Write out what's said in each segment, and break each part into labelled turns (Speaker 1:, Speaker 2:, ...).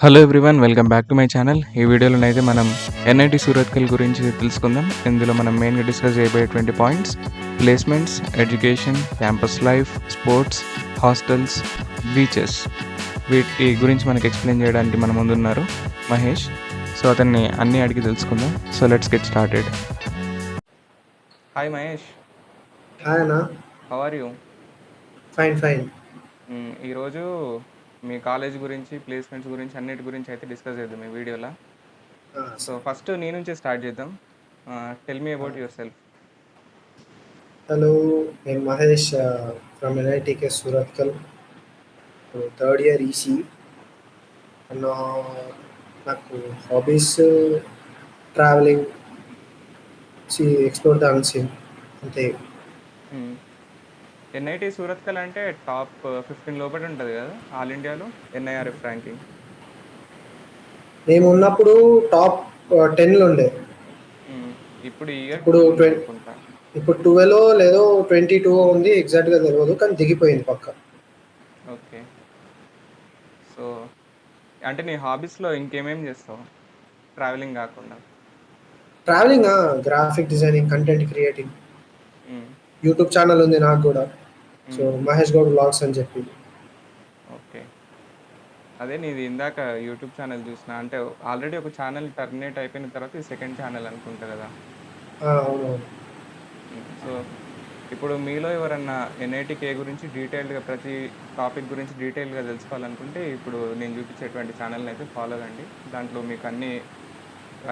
Speaker 1: Hello everyone welcome back to my channel. ఈ వీడియోలోనైతే మనం NIT Surathkal గురించి తెలుసుకుందాం. ఇందులో మనం మెయిన్గా డిస్కస్ చేయబోయేటువంటి points placements, education, campus life, sports, hostels, beaches. వీటి గురించి మనకి ఎక్స్ప్లెయిన్ చేయడానికి మన ముందున్నారు మహేష్. సో అతన్ని అన్నీ అడిగి తెలుసుకుందాం. So let's get started. Hi Mahesh,
Speaker 2: hi అన్న.
Speaker 1: How are you?
Speaker 2: Fine fine.
Speaker 1: ఈరోజు మీ కాలేజ్ గురించి, ప్లేస్మెంట్స్ గురించి, అన్నిటి గురించి అయితే డిస్కస్ చేద్దాం ఈ వీడియోలో. సో
Speaker 2: సరే.
Speaker 1: ఫస్ట్ నీ నుంచే స్టార్ట్ చేద్దాం. Tell me about yourself.
Speaker 2: Hello, నేను Mahesh from NITK Surathkal, third year EC. And నాకు hobbies travelling, explore the unseen అంతే.
Speaker 1: ఎన్ఐటి సూరత్కల్ అంటే టాప్ 15 లోపల ఉంటుంది కదా ఆల్ ఇండియాలో ఎన్ఐఆర్ఎఫ్ ర్యాంకింగ్.
Speaker 2: మేము ఉన్నప్పుడు టాప్ 10లో ఉండే.
Speaker 1: ఇప్పుడు ఈ ఇయర్
Speaker 2: ఇప్పుడు
Speaker 1: 12 ఉంది అనుకుంటా.
Speaker 2: ఇప్పుడు 12 లేదో 22 ఉంది, ఎగ్జాక్ట్గా తెలియదు, కానీ దిగిపోయింది పక్క.
Speaker 1: ఓకే. సో అంటే నీ హాబీస్లో ఇంకేమేమి చేస్తావు ట్రావెలింగ్ కాకుండా?
Speaker 2: Travelling, graphic designing, content creating.
Speaker 1: మ్మ్.
Speaker 2: యూట్యూబ్ ఛానల్ ఉంది నాకు కూడా. సో
Speaker 1: మ్మ్.
Speaker 2: మహేష్ గౌడ్ బ్లాగ్స్ అని చెప్పి.
Speaker 1: ఓకే. అదే నీది ఇందాక యూట్యూబ్ ఛానల్ చూసిన, అంటే ఆల్రెడీ ఒక ఛానల్ టర్మినేట్ అయిపోయిన తర్వాత ఇది సెకండ్ ఛానల్ అనుకుంటా కదా.
Speaker 2: అవునవును.
Speaker 1: సో ఇప్పుడు మీలో ఎవరన్నా ఎన్ఐటికే గురించి డీటెయిల్డ్గా ప్రతి టాపిక్ గురించి డీటెయిల్గా తెలుసుకోవాలనుకుంటే ఇప్పుడు నేను చూపించేటువంటి ఛానల్ని అయితే ఫాలో కండి. దాంట్లో మీకు అన్ని,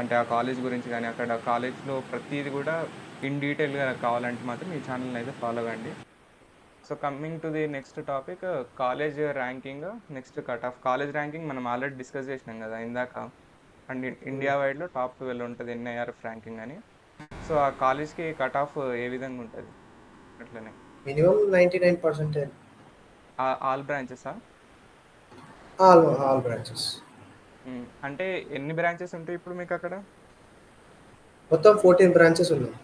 Speaker 1: అంటే ఆ కాలేజ్ గురించి కానీ అక్కడ కాలేజ్లో ప్రతిది కూడా ఇన్ డీటెయిల్గా కావాలంటే మాత్రం ఈ ఛానల్ని అయితే ఫాలో కండి. So coming to the next topic, college ranking, next cut off. College ranking మనం ఆల్రెడీ డిస్కస్ చేసినాం కదా ఇందాక. అండ్ ఇండియా వైడ్లో టాప్ 12 ఉంటుంది ఎన్ఐఆర్ఎఫ్ ర్యాంకింగ్ అని. సో ఆ కాలేజ్కి కట్ ఆఫ్ ఏ విధంగా ఉంటుంది అట్లనే?
Speaker 2: మినిమం 99%.
Speaker 1: ఆల్ బ్రాంచెసా?
Speaker 2: All branches.
Speaker 1: అంటే ఎన్ని బ్రాంచెస్ ఉంటాయి ఇప్పుడు మీకు అక్కడ?
Speaker 2: మొత్తం 14 బ్రాంచెస్ ఉన్నాయి.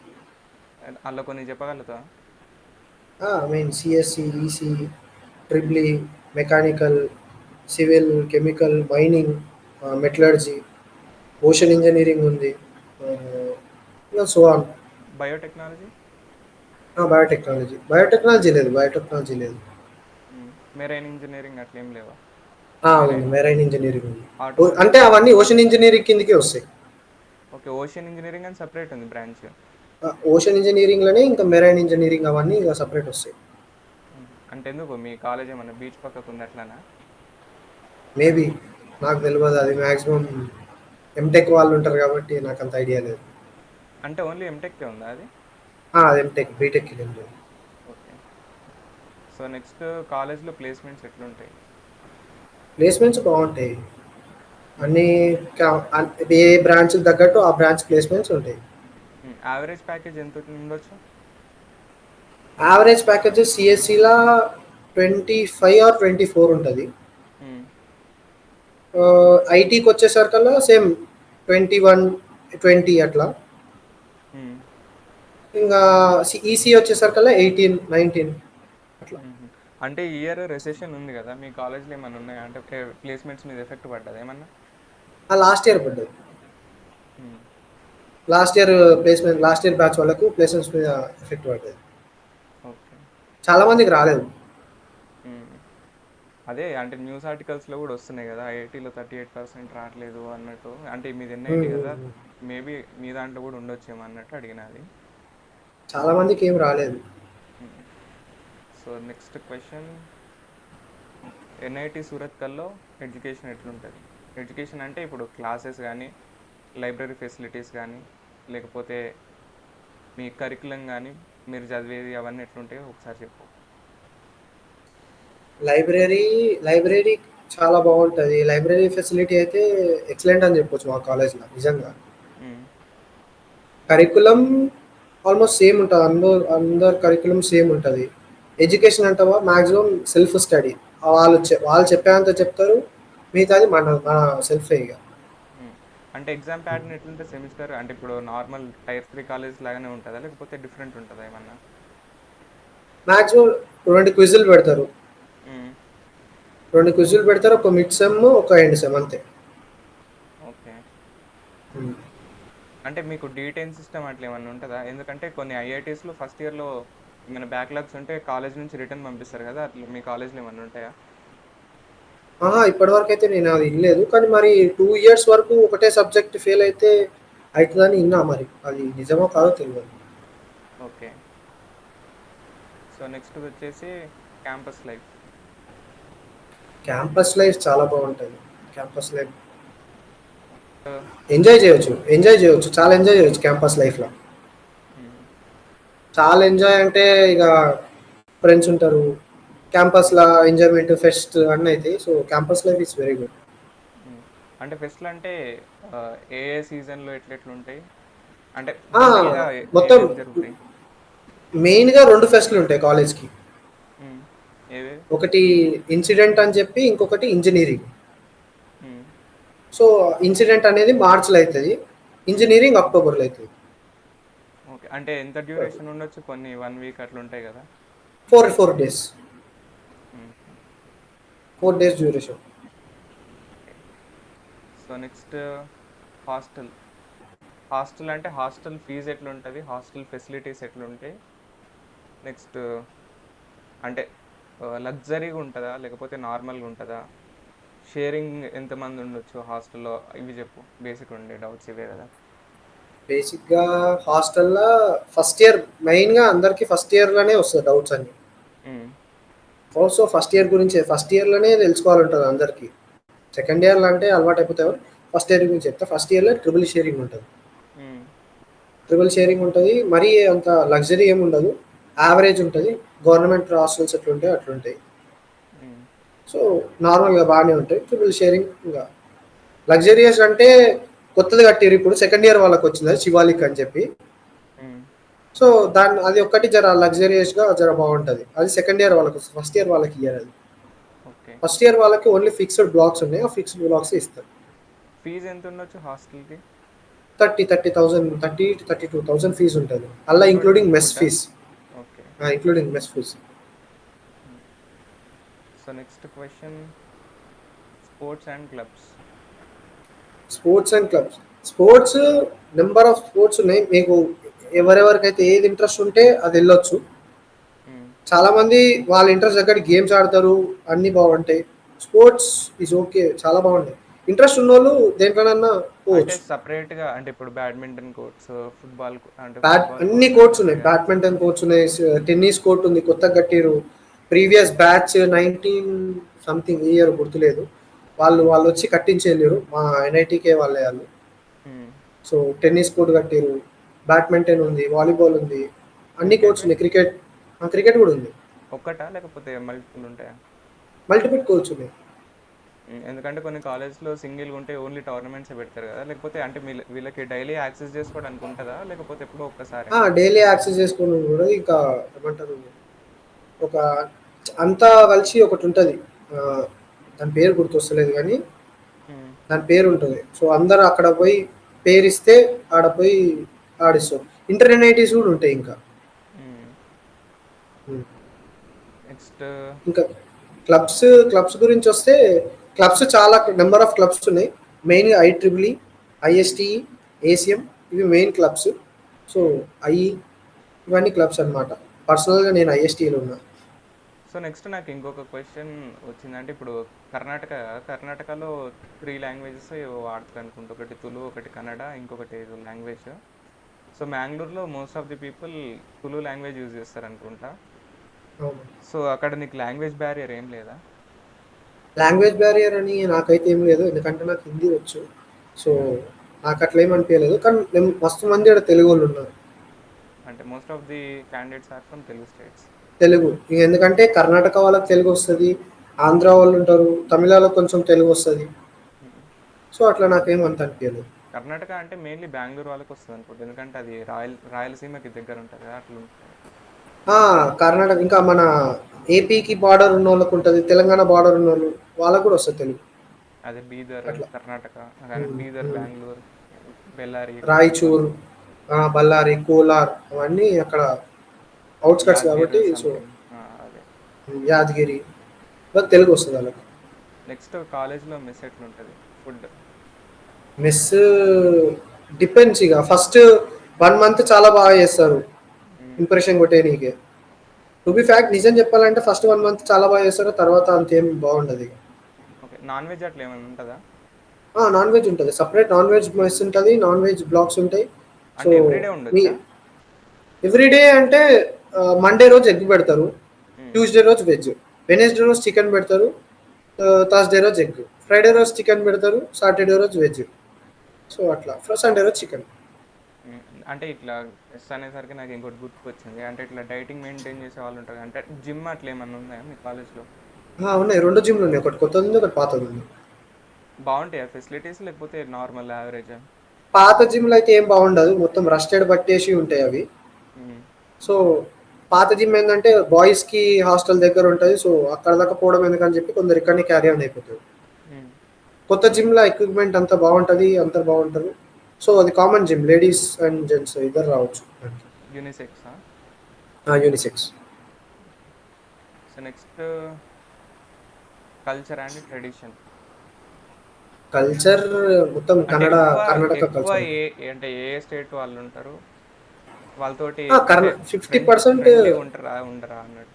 Speaker 1: అందులో కొన్ని చెప్పగలుగుతా?
Speaker 2: Main CSC, EC, triple mechanical, civil, chemical, mining, metallurgy, ocean engineering ఉంది, ఇంకా సో ఆన్.
Speaker 1: బయోటెక్నాలజీ?
Speaker 2: బయోటెక్నాలజీ లేదు, బయోటెక్నాలజీ లేదు.
Speaker 1: మెరైన్ ఇంజనీరింగ్ అట్లా ఏం లేవా?
Speaker 2: ఉంది,
Speaker 1: మెరైన్,
Speaker 2: మెరైన్ ఇంజనీరింగ్ ఉంది. అంటే
Speaker 1: ఆటోమొబైల్.
Speaker 2: అవన్నీ ఓషన్ ఇంజనీరింగ్ కిందకే వస్తాయి.
Speaker 1: ఓకే, ఓషన్ ఇంజనీరింగ్ అని సపరేట్ ఉంది బ్రాంచ్.
Speaker 2: ఓషన్ ఇంజనీరింగ్లోనే ఇంకా మెరైన్ ఇంజనీరింగ్ అవన్నీ ఇక సపరేట్ వస్తాయి.
Speaker 1: అంటే ఎందుకు మీ కాలేజ్ ఏమన్నా బీచ్ పక్కకు ఉంది అట్లానా?
Speaker 2: మేబీ, నాకు తెలియదు. అది మ్యాక్సిమం ఎంటెక్ వాళ్ళు ఉంటారు కాబట్టి నాకు అంత ఐడియా లేదు.
Speaker 1: అంటే ఓన్లీ ఎంటెక్కే ఉందా అది?
Speaker 2: అది ఎంటెక్, బీటెక్ లేదు.
Speaker 1: ఓకే. సో నెక్స్ట్, కాలేజ్లో ప్లేస్మెంట్స్ ఎట్లుంటాయి?
Speaker 2: ప్లేస్మెంట్స్ బాగుంటాయి. అన్ని ఏ బ్రాంచ్ తగ్గట్టు ఆ బ్రాంచ్ ప్లేస్మెంట్స్ ఉంటాయి.
Speaker 1: యావరేజ్ ప్యాకేజ్ ఎంత ఉండొచ్చు?
Speaker 2: యావరేజ్ ప్యాకేజెస్ సిఎస్సిలా 25 ఆర్ 24 ఉంటుంది. ఐటీకి వచ్చేసరికల్లా సేమ్ 21, 20 అట్లా. ఇంకా ఈసీ వచ్చేసరికల్లా 18, 19 అట్లా.
Speaker 1: అంటే ఈ ఇయర్ రెసెషన్ ఉంది కదా, మీ కాలేజ్లో ఏమన్నా ఉన్నాయా? అంటే ప్లేస్మెంట్స్ మీద ఎఫెక్ట్ పడ్డదా ఏమన్నా?
Speaker 2: లాస్ట్ ఇయర్ పడ్డది.
Speaker 1: మ్మ్.
Speaker 2: లాస్ట్ ఇయర్ బ్యాచ్ వాళ్ళకు ప్లేస్మెంట్స్ మీద ఎఫెక్ట్ పడ్డది.
Speaker 1: ఓకే.
Speaker 2: చాలా మందికి రాలేదు.
Speaker 1: అదే అంటే న్యూస్ ఆర్టికల్స్లో కూడా వస్తున్నాయి కదా, ఐఐటీలో 38% రావట్లేదు అన్నట్టు. అంటే మీది ఎన్ఐటీ కదా, మేబీ మీ దాంట్లో కూడా ఉండొచ్చేమో అన్నట్టు అడిగినది.
Speaker 2: చాలా మందికి ఏం రాలేదు.
Speaker 1: సో నెక్స్ట్ క్వశ్చన్, ఎన్ఐటి సూరత్కల్లో ఎడ్యుకేషన్ ఎట్లుంటుంది? ఎడ్యుకేషన్ అంటే ఇప్పుడు క్లాసెస్ కానీ, లైబ్రరీ ఫెసిలిటీస్ కానీ, లేకపోతే మీ కరికులం కానీ, మీరు చదివేది అవన్నీ ఎట్లుంటాయో ఒకసారి చెప్పు.
Speaker 2: లైబ్రరీ చాలా బాగుంటుంది. లైబ్రరీ ఫెసిలిటీ అయితే ఎక్సలెంట్ అని చెప్పొచ్చు మా కాలేజ్లో నిజంగా. కరికులం ఆల్మోస్ట్ సేమ్ ఉంటుంది, అందరు కరికులం సేమ్ ఉంటుంది. ఎడ్యుకేషన్ అంటావా మ్యాక్సిమం సెల్ఫ్ స్టడీ. వాళ్ళు చెప్పేంత చెప్తారు, మిగతాది మన సెల్ఫే ఇక.
Speaker 1: అంటే ఎగ్జామ్ ప్యాటర్న్ ఎట్లుంటే సెమిస్టర్, అంటే ఇప్పుడు నార్మల్ టైర్ 3 కాలేజ్ లాగానే ఉంటుందా లేకపోతే డిఫరెంట్ ఉంటుందా ఏమన్నా?
Speaker 2: మ్యాక్సిమం 2 క్విజులు పెడతారు. 2 క్విజ్‌లు పెడతారు. ఒక మిడ్ సెమ్, ఒక ఎండ్ సెమ్ అంతే.
Speaker 1: ఓకే.
Speaker 2: హ్మ్.
Speaker 1: అంటే మీకు డీ10 సిస్టమ్ అట్లా ఏమన్నా ఉంటదా? ఎందుకంటే కొన్ని ఐఐటీస్‌లో ఫస్ట్ ఇయర్‌లో ఏమైనా బ్యాక్‌లాగ్స్ ఉంటే కాలేజ్ నుంచి రిటర్న్ పంపిస్తారు గదా! అట్లా మీ కాలేజ్‌లో ఏమన్నా ఉంటాయా?
Speaker 2: అహా! ఇప్పటివరకైతే నేను అది ఇనలేదు. కానీ మరి 2 ఇయర్స్ వరకు ఒకటే సబ్జెక్ట్ ఫెయిల్ అయితే అయితదని ఇన్నా మరి. అది నిజమో కాదో తెలవదు.
Speaker 1: ఓకే. సో నెక్స్ట్‌దొచ్చేసి క్యాంపస్ లైఫ్.
Speaker 2: క్యాంపస్ లైఫ్ చాలా బావుంటది. క్యాంపస్ లైఫ్
Speaker 1: ఆహ్,
Speaker 2: ఎంజాయ్ జేయొచ్చు. ఎంజాయ్ జేయొచ్చు. చాలా ఎంజాయ్ జేయొచ్చు క్యాంపస్ లైఫ్‌లో.
Speaker 1: హ్మ్.
Speaker 2: చాలా ఎంజాయ్ అంటే ఇగ ఫ్రెండ్స్ ఉంటారు. క్యాంపస్‌ల ఎంజాయ్‌మెంట్, ఫెస్ట్ అన్నీ అయితాయి. So, campus life is very good.
Speaker 1: హ్మ్. అంటే ఫెస్ట్‌లంటే ఏ ఏ సీజన్‌లో ఎట్లెట్లుంటాయి? అంటే
Speaker 2: ఆ!
Speaker 1: జనరల్‌గా
Speaker 2: మొత్తం
Speaker 1: ఏవేవి జరుగుతాయి?
Speaker 2: మెయిన్‌గా 2 ఫెస్ట్‌లుంటాయి కాలేజ్‌కి.
Speaker 1: హ్మ్. ఏవేవి?
Speaker 2: ఒకటి ఇన్సిడెంట్ అని చెప్పి, ఇంకొకటి ఇంజినీరింగ్.
Speaker 1: హ్మ్.
Speaker 2: సో, ఇన్సిడెంట్ అనేది మార్చ్‌లో అయితది. ఇంజినీరింగ్
Speaker 1: హ్మ్.
Speaker 2: అక్టోబర్‌లో అయితది.
Speaker 1: ఓకే. అంటే ఎంత డ్యూరేషన్ ఉండొచ్చు? కొన్ని 1 వీక్ అట్లుంటాయి గదా!
Speaker 2: 4 డేస్.
Speaker 1: హుహు.
Speaker 2: 4 days duration.
Speaker 1: Okay. So next hostel. Hostel అంటే హాస్టల్ ఫీజ్ ఎట్లుంటది? హాస్టల్ ఫెసిలిటీస్ ఎట్లుంటాయి? నెక్స్ట్ అంటే లగ్జరీగా ఉంటదా? లేకపోతే నార్మల్‌గా ఉంటదా? షేరింగ్ ఎంతమంది ఉండొచ్చు హాస్టల్‌లో? ఇవి జెప్పు. బేసిక్ ఉండే డౌట్స్ ఇవే గదా!
Speaker 2: బేసిక్‌గా హాస్టల్‌ల ఫస్ట్ ఇయర్ మెయిన్‌గా అందరికి ఫస్ట్ ఇయర్‌లోనే వస్తది డౌట్స్ అన్నీ.
Speaker 1: హ్మ్.
Speaker 2: ఆల్సో ఫస్ట్ ఇయర్ గురించే. ఫస్ట్ ఇయర్‌లోనే తెలుసుకోవాలంటది అందరికి. సెకండ్ ఇయర్‌లో అంటే అలవాటయిపోతాయి. ఫస్ట్ ఇయర్ గురించి చెప్తా. ఫస్ట్ ఇయర్‌లో ట్రిపుల్ షేరింగ్ ఉంటది.
Speaker 1: హ్మ్.
Speaker 2: ట్రిపుల్ షేరింగ్ ఉంటది. మరీ అంత లగ్జరీ ఏమి ఉండదు. యావరేజ్ ఉంటది. గవర్నమెంట్ హాస్టల్స్ ఎట్లుంటాయో అట్లుంటాయి.
Speaker 1: హ్మ్.
Speaker 2: సో, నార్మల్‌గా బానే ఉంటాయి. ట్రిపుల్ షేరింగ్ ఇంగ లగ్జరియస్ అంటే కొత్తది కట్టిర్రు ఇప్పుడు సెకండ్ ఇయర్ వాళ్ళకొచ్చింది అది శివాలిక్ అని చెప్పి.
Speaker 1: హ్మ్.
Speaker 2: సో, అది ఒక్కటి జర లగ్జరియస్‌గా జర బావుంటది. అది సెకండ్ ఇయర్ వాళ్ళకొస్తది. ఫస్ట్ ఇయర్ వాళ్ళకి ఇయ్యరది.
Speaker 1: ఓకే.
Speaker 2: ఫస్ట్ ఇయర్ వాళ్ళకి ఓన్లీ ఫిక్స్డ్ బ్లాక్స్ ఉన్నాయి. ఆ ఫిక్స్డ్ బ్లాక్సే ఇస్తారు.
Speaker 1: ఫీజ్ ఎంతుండొచ్చు హాస్టల్‌కి?
Speaker 2: 30,000-32,000 ఫీజ్ ఉంటది. అల్లా
Speaker 1: ఇంక్లూడింగ్
Speaker 2: ఇంక్లూడింగ్ మెస్
Speaker 1: ఫుడ్డా?
Speaker 2: Fees.
Speaker 1: Okay.
Speaker 2: Including mess fees.
Speaker 1: హ్మ్. So next question sports and clubs.
Speaker 2: Sports and clubs. Sports number of sports ఉన్నాయి. మీకు ఎవరెవరికైతే ఏది ఇంట్రెస్ట్ ఉంటే అది ఎళ్ళొచ్చు.
Speaker 1: హ్మ్.
Speaker 2: చాలా మంది వాళ్ళ ఇంట్రెస్ట్ దగ్గర గేమ్స్ ఆడతారు. అన్నీ బావుంటాయి. Sports is okay. చాలా బావుంటాయి. ఇంట్రెస్ట్ ఉన్నోళ్ళు దేంట్లోనన్నా
Speaker 1: అంటే
Speaker 2: పోవచ్చు.
Speaker 1: సెపరేట్‌గా అంటే ఇప్పుడు బ్యాడ్మింటన్ కోర్ట్స్, అంటే ఫుట్‌బాల్
Speaker 2: అన్ని
Speaker 1: కోర్ట్స్
Speaker 2: కోర్ట్స్ ఉన్నాయి.
Speaker 1: అట్లుంటాయి గదా!
Speaker 2: బ్యాడ్మింటన్ కోర్ట్స్ ఉన్నాయి. టెన్నిస్ కోర్ట్ ఉంది. కొత్తగా కట్టిర్రు. ప్రీవియస్ బ్యాచ్ 19 సంథింగ్ ఇయర్ గుర్తులేదు. వాళ్ళొచ్చి కట్టించెళ్ళిర్రు. మా ఎన్‌ఐటీకే వాళ్ళే ఆళ్ళు.
Speaker 1: హ్మ్.
Speaker 2: సో, టెన్నిస్ కోర్ట్ కట్టిర్రు. బ్యాడ్మింటన్ ఉంది. వాలీబాల్ ఉంది. అన్ని కోర్ట్స్
Speaker 1: క్రికెట్?
Speaker 2: ఉన్నాయి. క్రికెట్ గూడా ఉంది.
Speaker 1: ఒక్కటా? లేకపోతే మల్టిపుల్ ఉంటాయా?
Speaker 2: మల్టిపుల్ కోర్ట్స్ ఉన్నాయి.
Speaker 1: హ్మ్. ఎందుకంటే కొన్ని కాలేజ్‌లో సింగిల్‌గా ఉంటే ఓన్లీ టోర్నమెంట్సే పెడతారు గదా! లేకపోతే అంటే వీళ్ళకి డైలీ యాక్సెస్ జేసుకోవడానికి ఉంటదా? లేకపోతే ఎప్పుడో ఒక్కసారేనా?
Speaker 2: డైలీ యాక్సెస్ చేసుకుని కూడా ఇంకా ఏమంటారు ఒక అంతా కలిసి ఒకటుంటది. ఆహ్, దాని పేరు గుర్తొస్తలేదు గానీ,
Speaker 1: హ్మ్.
Speaker 2: దాని పేరుంటది. సో, అందరూ అక్కడ పోయి పేరిస్తే ఆడ పోయి ఆడిస్తాం. ఇంటర్‌నైటీస్ గూడా ఉంటాయి ఇంకా.
Speaker 1: హ్మ్.
Speaker 2: హ్మ్.
Speaker 1: నెక్స్ట్
Speaker 2: ఇంకా క్లబ్స్, క్లబ్స్ గురించొస్తే క్లబ్స్ చాలా నంబర్ ఆఫ్ క్లబ్స్ ఉన్నాయి. మెయిన్‌గా ఐఈఈఈ, ఐఎస్‌టీఈ, ఏసీఎం ఇవి మెయిన్ క్లబ్స్. సో,
Speaker 1: హ్మ్.
Speaker 2: ఐఈ ఇవన్నీ క్లబ్స్ అన్నమాట. పర్సనల్‌గా నేను ఐఎస్‌టీఈలో ఉన్నా.
Speaker 1: సో నెక్స్ట్ నాకు ఇంకొక క్వెషన్ వచ్చిందంటే ఇప్పుడు కర్ణాటకలో 3 లాంగ్వేజెస్ ఏవో వాడతారనుకుంటా. ఒకటి తులు, ఒకటి కన్నడ, ఇంకొకటి ఏదో లాంగ్వేజ్. సో మ్యాంగ్లూర్‌లో most of the people Tulu language use చేస్తారనుకుంటా.
Speaker 2: అవును.
Speaker 1: సో అక్కడ నీకు లాంగ్వేజ్ బ్యారియర్ ఏం లేదా?
Speaker 2: లాంగ్వేజ్ బ్యారియర్ అని నాకైతే ఏం లేదు. ఎందుకంటే నాకు హిందీ వచ్చు. సో, నాకట్లా ఏమి అనిపియలేదు. కానీ మస్తు మంది ఈడ తెలుగోళ్ళున్నారు.
Speaker 1: అంటే most of the candidates are from Telugu states.
Speaker 2: Telugu. ఇగ ఎందుకంటే కర్ణాటక వాళ్ళకి తెలుగొస్తది. ఆంధ్ర వాళ్ళుంటారు. తమిళాళ్ళకి కొంచెం తెలుగొస్తది. సో, అట్లా నాకేం అంత అనిపియలేదు.
Speaker 1: కర్ణాటక అంటే మెయిన్లీ బెంగళూరు వాళ్ళకి వస్తుంది అనుకుంటా. ఎందుకంటే అది రాయలసీమకి దగ్గర ఉంటుంది కదా అట్లుంటుంది.
Speaker 2: ఆ! కర్ణాటక ఇంకా మన ఏపీకి బార్డర్ ఉన్నోళ్ళకుంటది. తెలంగాణ బార్డర్ ఉన్నోళ్ళు వాళ్ళకి గూడా వస్తది తెలుగు.
Speaker 1: అదే బీదర్
Speaker 2: అట్లా.
Speaker 1: కర్ణాటక
Speaker 2: హ్మ్.
Speaker 1: బీదర్
Speaker 2: హ్మ్.
Speaker 1: బెంగళూరు బెల్లారి ఇట్లాంటి
Speaker 2: రాయచూర్,
Speaker 1: వాళ్ళు
Speaker 2: బళ్ళారి, కోలార్ అవన్నీ అక్కడ ఔట్‌స్కట్స్
Speaker 1: యాద్గిర్
Speaker 2: కాబట్టి సో,
Speaker 1: సంథింగ్ అదే
Speaker 2: యాదగిరి తెలుగొస్తది ఆళ్ళకి.
Speaker 1: నెక్స్ట్ కాలేజ్‌లో మెస్ ఎట్లుంటది ఫుడ్?
Speaker 2: మెస్ డిపెండ్స్ ఇక. ఫస్ట్ 1 మంత్ చాలా బాగా చేస్తారు
Speaker 1: హ్మ్.
Speaker 2: ఇంప్రెషన్ కొట్టేనీకే. టు బి ఫ్యాక్ట్ నిజం చెప్పాలంటే ఫస్ట్ 1 మంత్ చాలా బాగా చేస్తారు, తర్వాత అంతేం బాగుండదు ఇక.
Speaker 1: ఓకే. నాన్ వెజ్ అట్లా ఏమైనా ఉంటదా?
Speaker 2: నాన్ వెజ్ ఉంటుంది, సపరేట్ నాన్ వెజ్ మెస్ ఉంటుంది, నాన్ వెజ్ బ్లాక్స్ ఉంటాయి. సో
Speaker 1: అంటే ఎవ్రీడే
Speaker 2: మీ
Speaker 1: ఉండొచ్చా?
Speaker 2: ఎవ్రీడే అంటే మండే రోజు ఎగ్ పెడతారు,
Speaker 1: హ్మ్.
Speaker 2: ట్యూస్డే రోజు వెజ్, వెనస్డే రోజు చికెన్ పెడతారు, థర్స్డే రోజు ఎగ్, ఫ్రైడే రోజు చికెన్ పెడతారు, సాటర్డే రోజు వెజ్. సో అట్లా సండే రోజు చికెన్.
Speaker 1: హ్మ్. అంటే ఇట్లా మెస్ అనేసరికి నాకు ఇంకోటి గుర్తుకొచ్చింది. అంటే ఇట్లా డైటింగ్ మెయింటైన్ చేసే వాళ్ళు ఉంటారు. అంటే జిమ్ అట్లా ఏమన్నా ఉన్నాయా మీ కాలేజ్‌లో?
Speaker 2: ఉన్నాయి, 2 జిమ్లు ఉన్నాయి, ఒకటి కొత్తది ఉంది, ఒకటి పాతది ఉంది.
Speaker 1: బావుంటాయా ఫెసిలిటీస్ లేకపోతే నార్మల్ యావరేజా?
Speaker 2: పాత జిమ్లు అయితే ఏం బాగుండదు, మొత్తం రస్టెడ్ పట్టేసి ఉంటాయి అవి.
Speaker 1: హ్మ్.
Speaker 2: సో పాత జిమ్ ఏంటంటే బాయ్స్కి హాస్టల్ దగ్గర ఉంటుంది, సో అక్కడ దాకా పోవడం ఎందుకని చెప్పి కొందరు ఇక్కడనే క్యారీ ఆన్ అయిపోతుంది.
Speaker 1: హ్మ్.
Speaker 2: కొత్త జిమ్లో ఎక్విప్మెంట్ అంతా బాగుంటుంది, అంతా బాగుంటుంది. సో అది common gym, ladies and gents ఇద్దరు రావచ్చు.
Speaker 1: యూనిసెక్సా?
Speaker 2: Unisex.
Speaker 1: So next culture and tradition.
Speaker 2: Culture మొత్తం
Speaker 1: అంటే
Speaker 2: కర్ణాటక
Speaker 1: ఎక్కువ
Speaker 2: కల్చర్.
Speaker 1: అంటే ఏ స్టేట్ వాళ్ళు ఉంటారు? వాళ్ళతోటి అంటే
Speaker 2: 50%.
Speaker 1: ఫ్రెండ్లీగా ఉంటారా? ఉండరా అన్నట్టు.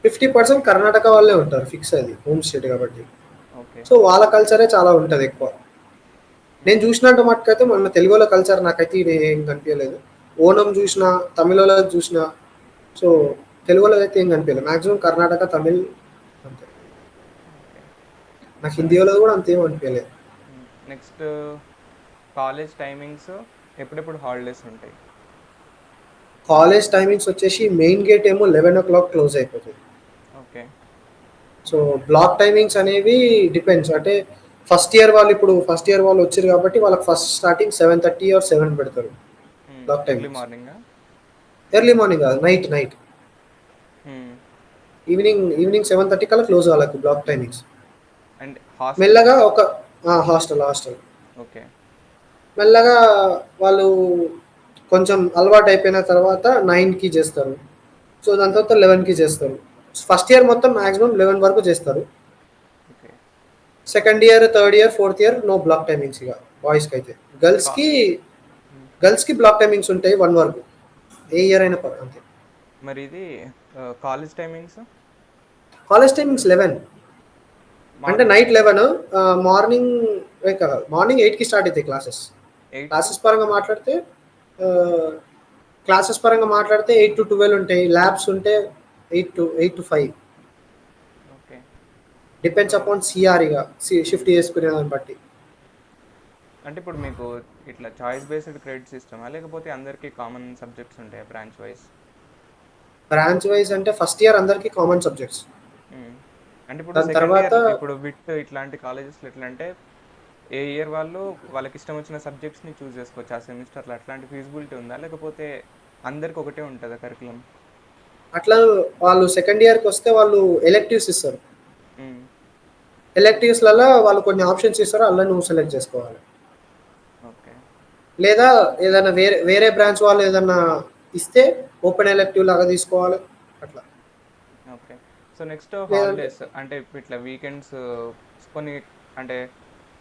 Speaker 2: 50% కర్ణాటక వాళ్ళే ఉంటారు, ఫిక్స్ అది హోమ్ స్టేట్ కాబట్టి.
Speaker 1: ఓకే.
Speaker 2: సో వాళ్ళ కల్చరే చాలా ఉంటుంది ఎక్కువ. నేను
Speaker 1: హ్మ్.
Speaker 2: చూసినట్టు మటుకైతే మన తెలుగు వాళ్ళ కల్చర్ నాకైతే ఇది ఏం కనిపించలేదు. ఓనం చూసిన, తమిళ వాళ్ళది చూసిన. సో తెలుగు వాళ్ళది అయితే ఏం కనిపించలేదు, మాక్సిమం కర్ణాటక తమిళ్ అంతే.
Speaker 1: ఓకే.
Speaker 2: నాకు
Speaker 1: సో
Speaker 2: హిందీ వాళ్ళది కూడా అంతేం అనిపించలేదు.
Speaker 1: నెక్స్ట్ కాలేజ్ టైమింగ్స్ ఎప్పుడెప్పుడు హాలిడేస్ ఉంటాయి?
Speaker 2: కాలేజ్ టైమింగ్స్ వచ్చేసి మెయిన్ గేట్ ఏమో 11 o'clock క్లోజ్ అయిపోతుంది.
Speaker 1: ఓకే.
Speaker 2: సో బ్లాక్ టైమింగ్స్ అనేవి డిపెండ్స్, అంటే ఫస్ట్ ఇయర్ వాళ్ళు వచ్చారు కాబట్టి వాళ్ళకి ఫస్ట్ స్టార్టింగ్ 7:30 ఆర్ 7 పెడతారు బ్లాక్
Speaker 1: ఎర్లీ
Speaker 2: టైమింగ్స్.
Speaker 1: మార్నింగా?
Speaker 2: ఎర్లీ మార్నింగ్ కాదు, నైట్ నైట్. ఈవినింగ్ 7:30 కల్లా క్లోజ్ వాళ్ళకి బ్లాక్ టైమింగ్స్.
Speaker 1: అండ్ హాస్టలా?
Speaker 2: మెల్లగా ఒక హాస్టల్
Speaker 1: ఓకే.
Speaker 2: మెల్లగా వాళ్ళు కొంచెం అలవాటు అయిపోయిన తర్వాత 9కి చేస్తారు. సో దాని తర్వాత 11కి చేస్తారు. ఫస్ట్ ఇయర్ మొత్తం మాక్సిమం 11 వరకు చేస్తారు.
Speaker 1: Okay.
Speaker 2: Second year, third year, fourth year no block timings ఇక బాయ్స్కి అయితే.
Speaker 1: కా
Speaker 2: గర్ల్స్కి
Speaker 1: హ్మ్.
Speaker 2: గర్ల్స్కి బ్లాక్ టైమింగ్స్ ఉంటాయి 1 వరకు, ఏ ఇయర్ అయినా అంతే.
Speaker 1: మరి ఇది కాలేజ్ టైమింగ్స్
Speaker 2: కాలేజ్ టైమింగ్స్ 11, అంటే
Speaker 1: మార్నింగ్
Speaker 2: నైట్ 11. మార్నింగ్ మార్నింగ్ 8కి స్టార్ట్ అవుతాయి క్లాసెస్.
Speaker 1: 8 టు
Speaker 2: క్లాసెస్ పరంగా మాట్లాడితే ఆ, క్లాసెస్ పరంగా మాట్లాడితే 8 to 12 ఉంటాయి, ల్యాబ్స్ ఉంటే 8 to 5.
Speaker 1: Okay. So
Speaker 2: depends upon CR ఇక, షిఫ్ట్
Speaker 1: హ్మ్.
Speaker 2: చేసుకునే దాన్ని బట్టి.
Speaker 1: అంటే ఇప్పుడు మీకు ఇట్లా చాయిస్ బేస్డ్ క్రెడిట్ సిస్టమా? లేకపోతే అందరికీ కామన్ సబ్జెక్ట్స్ ఉంటాయా బ్రాంచ్ వైస్?
Speaker 2: బ్రాంచ్ వైజ్ అంటే ఫస్ట్ ఇయర్ అందరికీ కామన్ సబ్జెక్ట్స్.
Speaker 1: హ్మ్. అంటే ఇప్పుడు
Speaker 2: దాని
Speaker 1: సెకండ్
Speaker 2: తర్వాత
Speaker 1: ఇయర్ ఇప్పుడు విట్ ఇట్లాంటి కాలేజెస్‌లో ఎట్లంటే ఏ ఇయర్ వాళ్ళు వాళ్ళకిష్టం వచ్చిన సబ్జెక్ట్స్‌ని చూజ్ చేసుకోవచ్చు ఆ సెమిస్టర్‌లో. అట్లాంటి ఫీజిబిలిటీ ఉందా? లేకపోతే అందరికి ఒకటే ఉంటదా కరికులం?
Speaker 2: అట్లా వాళ్ళు సెకండ్ ఇయర్కి వస్తే వాళ్ళు ఎలెక్టివ్స్ ఇస్తారు.
Speaker 1: హ్మ్.
Speaker 2: ఎలెక్టివ్స్లలో వాళ్ళు కొన్ని ఆప్షన్స్ ఇస్తారు, అలా నువ్వు సెలెక్ట్ చేసుకోవాలి.
Speaker 1: ఓకే.
Speaker 2: లేదా ఏదైనా వేరే వేరే బ్రాంచ్ వాళ్ళు ఏదైనా ఇస్తే ఓపెన్ ఎలెక్టివ్ లాగా తీసుకోవాలి అట్లా.
Speaker 1: ఓకే. సో నెక్స్ట్
Speaker 2: లేదంటే
Speaker 1: హాలిడేస్ అంటే ఇప్పుడు ఇట్లా వీకెండ్స్ కొన్ని అంటే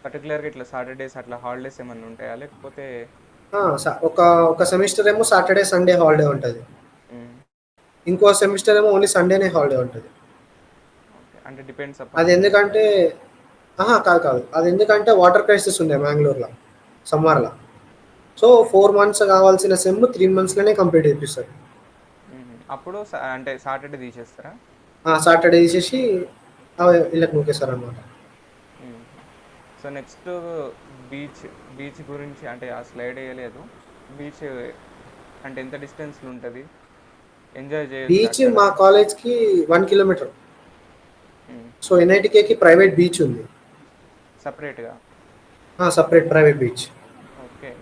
Speaker 1: పర్టిక్యులర్‌గా ఇట్లా సాటర్‌డేస్ అట్లా హాలిడేస్ ఏమన్నా ఉంటాయా? లేకపోతే
Speaker 2: ఒక ఒక సెమిస్టర్ ఏమో సాటర్డే సండే హాలిడే ఉంటుంది,
Speaker 1: హ్మ్.
Speaker 2: ఇంకో సెమిస్టర్ ఏమో ఓన్లీ సండేనే హాలిడే ఉంటుంది.
Speaker 1: ఓకే. అంటే డిపెండ్స్ అపాన్
Speaker 2: అది ఎందుకంటే
Speaker 1: సెమిస్టర్.
Speaker 2: కాదు, అది ఎందుకంటే వాటర్ క్రైసిస్ ఉండే మ్యాంగ్లూర్లో సమ్మర్లో. సో 4 months కావాల్సిన సెమ్ 3 monthsలోనే కంప్లీట్ చేపిస్తారు.
Speaker 1: అప్పుడు అంటే సాటర్‌డే తీసేస్తారా?
Speaker 2: సాటర్డే తీసేసి వీళ్ళకి నూకేస్తారు అనమాట.
Speaker 1: హుహు. సో నెక్స్ట్ బీచ్, బీచ్ గురించి అంటే ఆ స్లైడ్ ఎయలేదు. బీచ్ అంటే ఎంత డిస్టెన్స్‌లో ఉంటది? ఎంజాయ్ చేయొచ్చా
Speaker 2: బీచ్
Speaker 1: అక్కడ?
Speaker 2: మా కాలేజ్కి 1 kilometer.
Speaker 1: హ్మ్.
Speaker 2: సో ఎన్ఐటికేకి ప్రైవేట్ బీచ్ ఉంది,
Speaker 1: సెపరేట్‌గా.
Speaker 2: Separate private beach.
Speaker 1: ఓకే.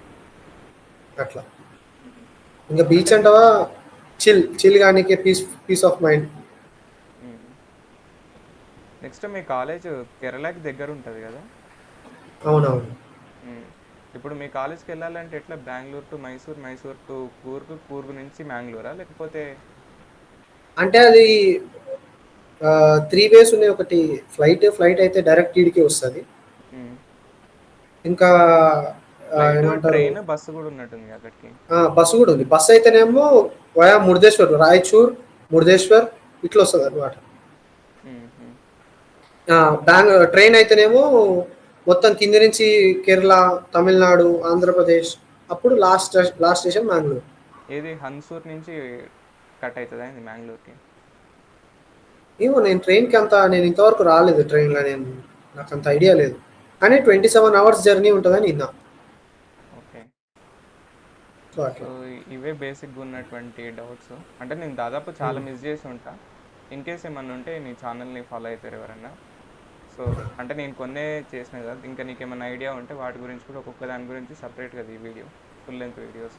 Speaker 2: అట్లా ఇంకా
Speaker 1: అంటే
Speaker 2: బీచ్ అంటావా, చిల్ కానీ పీస్ ఆఫ్ మైండ్.
Speaker 1: హ్మ్. నెక్స్ట్ మీ కాలేజ్ కేరళకి దగ్గరుంటది గదా!
Speaker 2: అవునవును.
Speaker 1: హ్మ్. ఇప్పుడు మీ కాలేజ్‌కెళ్ళాలంటే ఎట్లా బెంగుళూరు టు మైసూర్, మైసూర్ టు కూర్గ్, కూర్గ్ నుంచి మ్యాంగ్లూరా? లేకపోతే
Speaker 2: అంటే అది త్రీ వేస్ ఉన్నాయి. ఒకటి ఫ్లైట్ అయితే డైరెక్ట్ ఈడికి వస్తుంది.
Speaker 1: హ్మ్.
Speaker 2: ఇంకా
Speaker 1: ఫ్లైట్,
Speaker 2: ఏమంటారు,
Speaker 1: ట్రైన్, బస్సు కూడా ఉన్నట్టుంది అక్కడికి.
Speaker 2: బస్సు కూడా ఉంది. బస్సు అయితేనేమో వయా మురుదేశ్వర్, రాయచూర్, మురుదేశ్వర్ ఇట్లా వస్తుంది అనమాట.
Speaker 1: హుహు.
Speaker 2: ట్రైన్ అయితేనేమో మొత్తం కింది నుంచి కేరళ, తమిళనాడు, ఆంధ్రప్రదేశ్, అప్పుడు లాస్ట్ స్టేషన్ మ్యాంగ్లూర్.
Speaker 1: ఏది హన్సూర్ నుంచి కట్ అయితదా ఏంది మ్యాంగ్లూర్‌కి?
Speaker 2: ఏమో నేను ట్రైన్కి అంత, నేను ఇంతవరకు రాలేదు ట్రైన్లో, నాకు అంత ఐడియా లేదు. కానీ 27 hours జర్నీ ఉంటుందని విన్నా.
Speaker 1: ఓకే.
Speaker 2: సో
Speaker 1: సో,
Speaker 2: అట్లా.
Speaker 1: ఇవే బేసిక్‌గా ఉన్నటువంటి డౌట్స్. అంటే నేను దాదాపు చాలా
Speaker 2: ఉమ్.
Speaker 1: మిస్ చేసి ఉంటా. ఇన్ కేస్ ఏమన్నా ఉంటే నీ ఛానల్‌ని ఫాలో అయితారు ఎవరన్నా. సో, అంటే నేను కొన్నే చేసిన కదా! ఇంకా నీకేమన్నా ఐడియా ఉంటే వాటి గురించి కూడా ఒక్కొక్క దాని గురించి సెపరేట్‌గా ఈ video. Full length videos.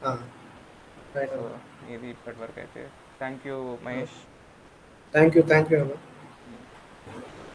Speaker 2: Right
Speaker 1: so,
Speaker 2: అన్న.
Speaker 1: ఇది ఇప్పటివరకైతే. Thank you Mahesh.
Speaker 2: Thank you అన్న.
Speaker 1: హ్మ్.